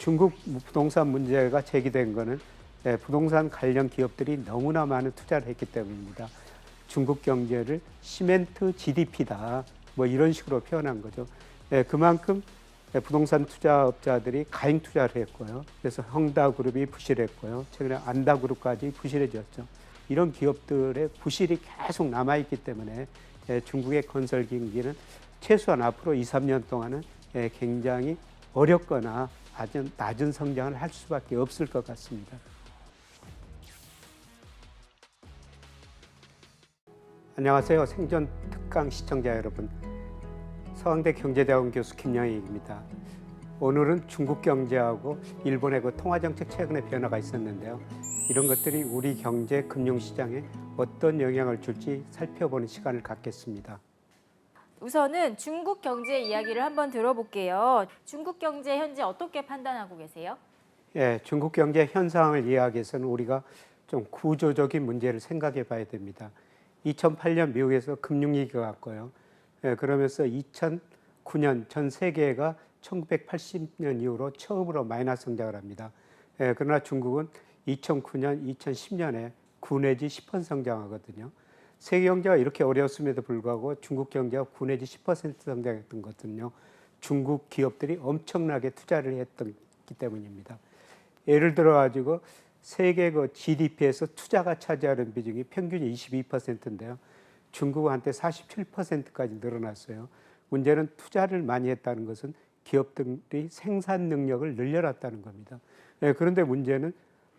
중국 부동산 문제가 제기된 것은 부동산 관련 기업들이 너무나 많은 투자를 했기 때문입니다. 중국 경제를 시멘트 GDP다 뭐 이런 식으로 표현한 거죠. 그만큼 부동산 투자업자들이 가행 투자를 했고요. 그래서 헝다그룹이 부실했고요. 최근에 안다그룹까지 부실해졌죠. 이런 기업들의 부실이 계속 남아있기 때문에 중국의 건설 경기는 최소한 앞으로 2, 3년 동안은 굉장히 어렵거나 아주 낮은 성장을 할 수밖에 없을 것 같습니다. 안녕하세요. 생존 특강 시청자 여러분. 서강대 경제대학원 교수 김영익입니다. 오늘은 중국 경제하고 일본의 통화정책 최근에 변화가 있었는데요. 이런 것들이 우리 경제, 금융시장에 어떤 영향을 줄지 살펴보는 시간을 갖겠습니다. 우선은 중국 경제 이야기를 한번 들어볼게요. 중국 경제 현재 어떻게 판단하고 계세요? 중국 경제 현상을 이해하기 위해서는 우리가 좀 구조적인 문제를 생각해 봐야 됩니다. 2008년 미국에서 금융위기가 왔고요. 그러면서 2009년 전 세계가 1980년 이후로 처음으로 마이너스 성장을 합니다. 그러나 중국은 2009년, 2010년에 9 내지 10% 성장하거든요. 세계 경제가 이렇게 어려웠음에도 불구하고 중국 경제가 9 내지 10% 성장했던 것은요. 중국 기업들이 엄청나게 투자를 했기 때문입니다. 예를 들어 가지고 세계 GDP에서 투자가 차지하는 비중이 평균이 22%인데요. 중국은 한때 47%까지 늘어났어요. 문제는 투자를 많이 했다는 것은 기업들이 생산 능력을 늘려놨다는 겁니다. 그런데 문제는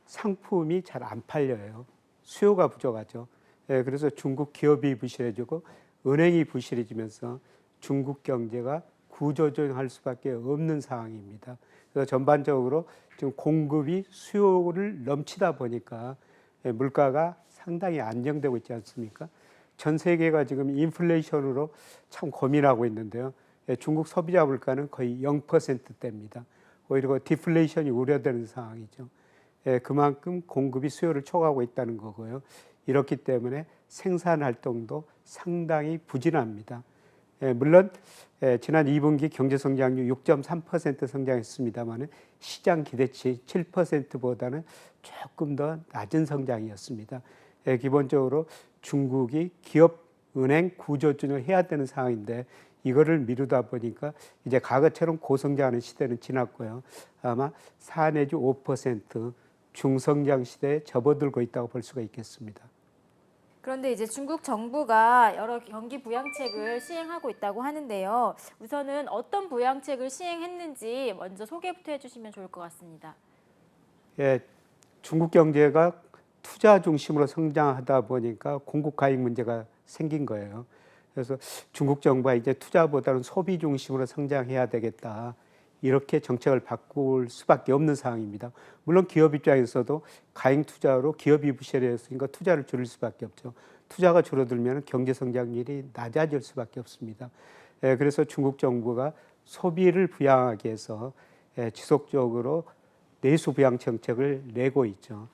상품이 잘 안 팔려요. 수요가 부족하죠. 그래서 중국 기업이 부실해지고 은행이 부실해지면서 중국 경제가 구조조정할 수밖에 없는 상황입니다. 그래서 전반적으로 지금 공급이 수요를 넘치다 보니까 물가가 상당히 안정되고 있지 않습니까? 전 세계가 지금 인플레이션으로 참 고민하고 있는데요. 중국 소비자 물가는 거의 0%대입니다. 오히려 디플레이션이 우려되는 상황이죠. 그만큼 공급이 수요를 초과하고 있다는 거고요. 이렇기 때문에 생산 활동도 상당히 부진합니다. 물론 지난 2분기 경제 성장률 6.3% 성장했습니다만 시장 기대치 7%보다는 조금 더 낮은 성장이었습니다. 기본적으로 중국이 기업 은행 구조조정을 해야 되는 상황인데 이거를 미루다 보니까 이제 과거처럼 고성장하는 시대는 지났고요. 아마 4 내지 5% 중성장 시대에 접어들고 있다고 볼 수가 있겠습니다. 그런데 이제 중국 정부가 여러 경기 부양책을 시행하고 있다고 하는데요. 우선은 어떤 부양책을 시행했는지 먼저 소개부터 해주시면 좋을 것 같습니다. 중국 경제가 투자 중심으로 성장하다 보니까 공급 과잉 문제가 생긴 거예요. 그래서 중국 정부가 이제 투자보다는 소비 중심으로 성장해야 되겠다. 이렇게 정책을 바꿀 수밖에 없는 상황입니다. 물론 기업 입장에서도 가행 투자로 기업이 부실해졌으니까 투자를 줄일 수밖에 없죠. 투자가 줄어들면 경제 성장률이 낮아질 수밖에 없습니다. 그래서 중국 정부가 소비를 부양하기 위해서 지속적으로 내수 부양 정책을 내고 있죠.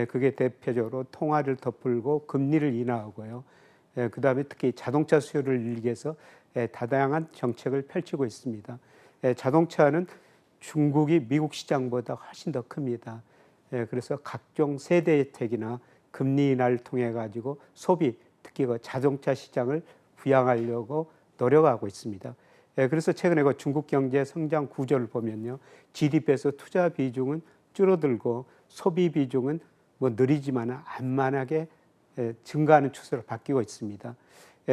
그게 대표적으로 통화를 더 풀고 금리를 인하하고요. 그다음에 특히 자동차 수요를 늘리기 위해서 다양한 정책을 펼치고 있습니다. 자동차는 중국이 미국 시장보다 훨씬 더 큽니다. 그래서 각종 세대 혜택이나 금리 인하를 통해 가지고 소비, 특히 자동차 시장을 부양하려고 노력하고 있습니다. 그래서 최근에 중국 경제 성장 구조를 보면요, GDP에서 투자 비중은 줄어들고 소비 비중은 뭐 느리지만 안만하게 증가하는 추세로 바뀌고 있습니다.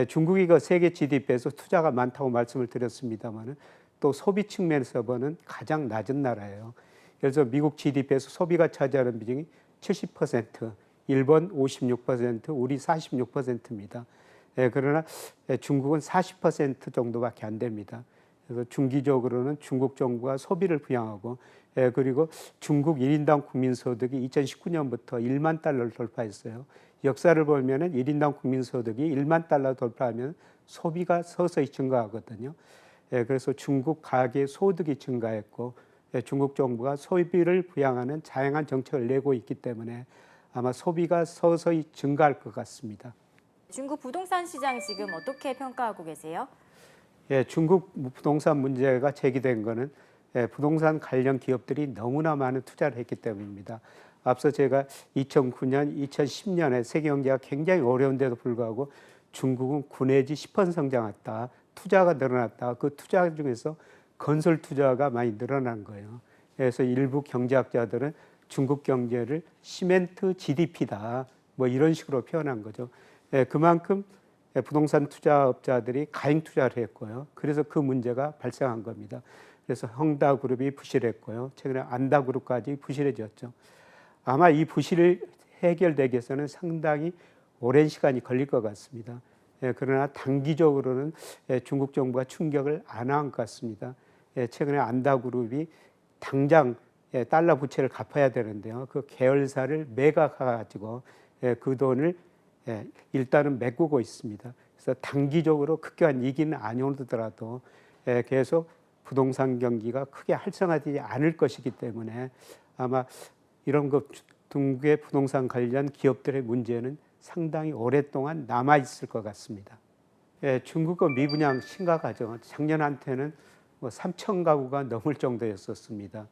중국이 세계 GDP에서 투자가 많다고 말씀을 드렸습니다만은 또 소비 측면에서 보는 가장 낮은 나라예요. 그래서 미국 GDP에서 소비가 차지하는 비중이 70%, 일본 56%, 우리 46%입니다. 그러나 중국은 40% 정도밖에 안 됩니다. 그래서 중기적으로는 중국 정부가 소비를 부양하고 그리고 중국 1인당 국민소득이 2019년부터 1만 달러를 돌파했어요. 역사를 보면 1인당 국민소득이 1만 달러 돌파하면 소비가 서서히 증가하거든요. 그래서 중국 가계 소득이 증가했고 중국 정부가 소비를 부양하는 다양한 정책을 내고 있기 때문에 아마 소비가 서서히 증가할 것 같습니다. 중국 부동산 시장 지금 어떻게 평가하고 계세요? 중국 부동산 문제가 제기된 거는 부동산 관련 기업들이 너무나 많은 투자를 했기 때문입니다. 앞서 제가 2009년, 2010년에 세계 경제가 굉장히 어려운데도 불구하고 중국은 9 내지 10% 성장했다. 투자가 늘어났다. 그 투자 중에서 건설 투자가 많이 늘어난 거예요. 그래서 일부 경제학자들은 중국 경제를 시멘트 GDP다. 뭐 이런 식으로 표현한 거죠. 그만큼 부동산 투자업자들이 가행 투자를 했고요. 그래서 그 문제가 발생한 겁니다. 그래서 헝다그룹이 부실했고요. 최근에 안다그룹까지 부실해졌죠. 아마 이 부실을 해결되기 위해서는 상당히 오랜 시간이 걸릴 것 같습니다. 그러나 단기적으로는 중국 정부가 충격을 안 한 것 같습니다. 최근에 안다그룹이 당장 달러 부채를 갚아야 되는데요. 그 계열사를 매각해가지고 그 돈을 일단은 메꾸고 있습니다. 그래서 단기적으로 급격한 이익은 안 오더라도 계속 부동산 경기가 크게 활성화되지 않을 것이기 때문에 아마 이런 것 중국의 부동산 관련 기업들의 문제는 상당히 오랫동안 남아 있을 것 같습니다. 중국의 미분양 심각하죠. 작년한테는 뭐 3천 가구가 넘을 정도였었습니다.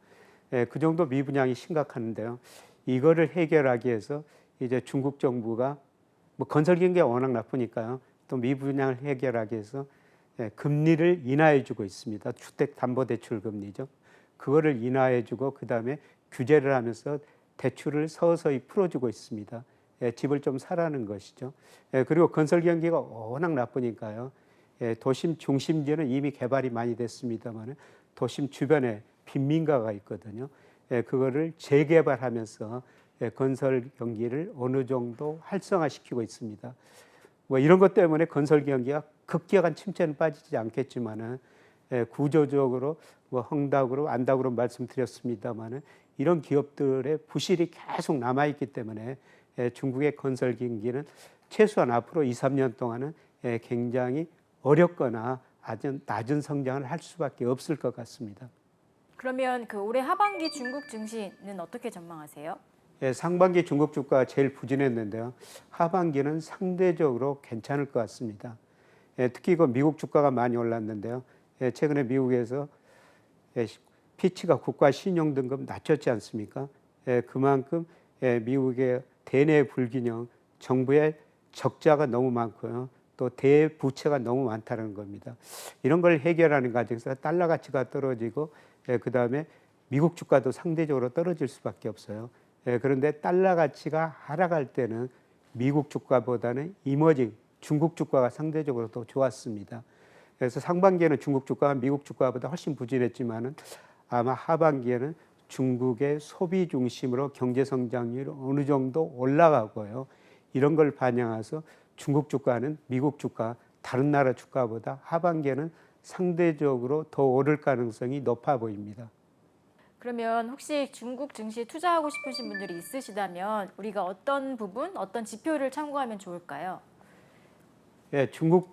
그 정도 미분양이 심각한데요. 이거를 해결하기 위해서 이제 중국 정부가 뭐 건설 경기가 워낙 나쁘니까요. 또 미분양을 해결하기 위해서 금리를 인하해주고 있습니다. 주택담보대출 금리죠. 그거를 인하해주고 그 다음에 규제를 하면서 대출을 서서히 풀어주고 있습니다. 집을 좀 사라는 것이죠. 그리고 건설 경기가 워낙 나쁘니까요. 도심 중심지는 이미 개발이 많이 됐습니다만 도심 주변에 빈민가가 있거든요. 그거를 재개발하면서 건설 경기를 어느 정도 활성화시키고 있습니다. 뭐 이런 것 때문에 건설 경기가 급격한 침체는 빠지지 않겠지만은 구조적으로 뭐 헝다그룹, 안다그룹 말씀드렸습니다만은 이런 기업들의 부실이 계속 남아 있기 때문에 중국의 건설 경기는 최소한 앞으로 2, 3년 동안은 굉장히 어렵거나 아주 낮은 성장을 할 수밖에 없을 것 같습니다. 그러면 그 올해 하반기 중국 증시는 어떻게 전망하세요? 상반기 중국 주가가 제일 부진했는데요. 하반기는 상대적으로 괜찮을 것 같습니다. 특히 그 미국 주가가 많이 올랐는데요. 최근에 미국에서 피치가 국가 신용 등급 낮췄지 않습니까? 그만큼 미국의 대내 불균형, 정부의 적자가 너무 많고요. 또 대부채가 너무 많다는 겁니다. 이런 걸 해결하는 과정에서 달러 가치가 떨어지고 그 다음에 미국 주가도 상대적으로 떨어질 수밖에 없어요. 그런데 달러 가치가 하락할 때는 미국 주가보다는 이머징 중국 주가가 상대적으로 더 좋았습니다. 그래서 상반기에는 중국 주가가 미국 주가보다 훨씬 부진했지만은 아마 하반기에는 중국의 소비 중심으로 경제 성장률이 어느 정도 올라가고요. 이런 걸 반영해서 중국 주가는 미국 주가, 다른 나라 주가보다 하반기에는 상대적으로 더 오를 가능성이 높아 보입니다. 그러면 혹시 중국 증시에 투자하고 싶으신 분들이 있으시다면 우리가 어떤 부분, 어떤 지표를 참고하면 좋을까요? 중국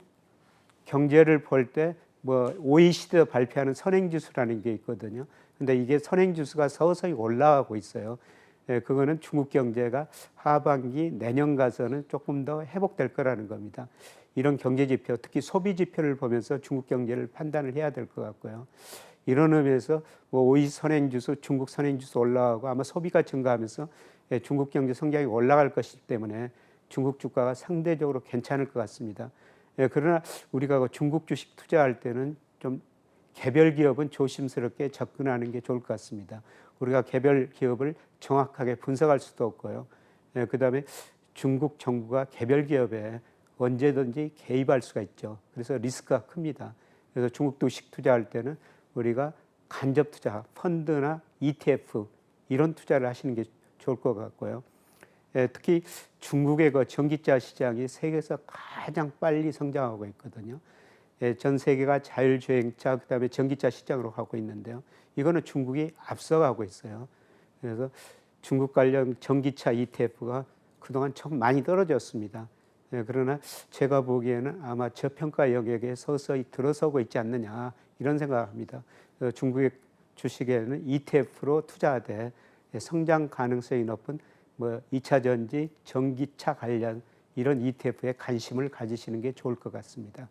경제를 볼 때 뭐 OECD가 발표하는 선행지수라는 게 있거든요. 근데 이게 선행지수가 서서히 올라가고 있어요. 그거는 중국 경제가 하반기 내년 가서는 조금 더 회복될 거라는 겁니다. 이런 경제 지표, 특히 소비 지표를 보면서 중국 경제를 판단을 해야 될 것 같고요. 이런 의미에서 뭐 OECD 선행지수, 중국 선행지수 올라가고 아마 소비가 증가하면서 중국 경제 성장이 올라갈 것이기 때문에 중국 주가가 상대적으로 괜찮을 것 같습니다. 그러나 우리가 중국 주식 투자할 때는 좀 개별 기업은 조심스럽게 접근하는 게 좋을 것 같습니다. 우리가 개별 기업을 정확하게 분석할 수도 없고요. 그다음에 중국 정부가 개별 기업에 언제든지 개입할 수가 있죠. 그래서 리스크가 큽니다. 그래서 중국 주식 투자할 때는 우리가 간접 투자, 펀드나 ETF 이런 투자를 하시는 게 좋을 것 같고요. 특히 중국의 그 전기차 시장이 세계에서 가장 빨리 성장하고 있거든요. 전 세계가 자율주행차 그다음에 전기차 시장으로 가고 있는데요. 이거는 중국이 앞서가고 있어요. 그래서 중국 관련 전기차 ETF가 그동안 좀 많이 떨어졌습니다. 그러나 제가 보기에는 아마 저평가 영역에 서서히 들어서고 있지 않느냐 이런 생각합니다. 중국의 주식에는 ETF로 투자하되 성장 가능성이 높은 뭐 2차 전지, 전기차 관련 이런 ETF에 관심을 가지시는 게 좋을 것 같습니다.